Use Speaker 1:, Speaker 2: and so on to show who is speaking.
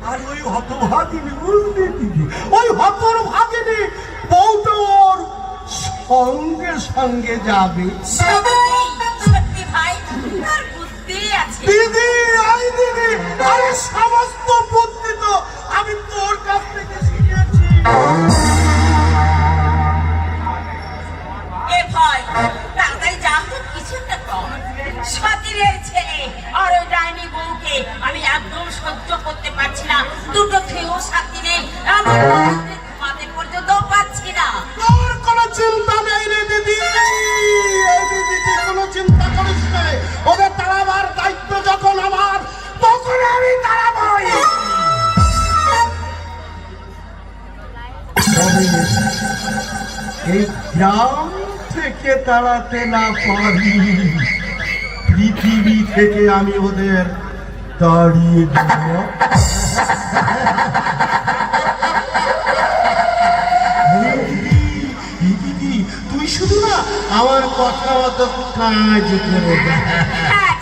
Speaker 1: আর ওই হতভাগিনী বুঝলি দিদি, ওই হতভাগিনী বউটা ওর সঙ্গে সঙ্গে যাবে।
Speaker 2: সত্যি ভাই, তার বুদ্ধি আছে।
Speaker 1: দিদি আই দিদি, আরে সমস্ত বুদ্ধি তো আমি তোর কাছ থেকে শিখেছি।
Speaker 2: এ ভাই, তাড়াতাড়ি যা হোক কিছু একটা কর। সাতিরের ছেলে আর ওই ডাইনি বউকে আমি একদম সহ্য করতে পারছি না। দুটো খেয়েও শান্তি নেই, আমি ঘুমাতে পর্যন্ত পাচ্ছি না।
Speaker 1: তোর কোনো চিন্তা নেই রে দিদি, এই দিদি তুই কোনো চিন্তা করিস না। ওদের তাড়াবার দায়িত্ব যখন আমার, তখন আমি তাড়াবই। এই গ্রাম থেকে তাড়াতে না পারি, পৃথিবী থেকে আমি ওদের তাড়িয়ে দিব। দিদি তুই শুধু না আমার কথা মতো কাজ করে দে।
Speaker 2: হ্যাঁ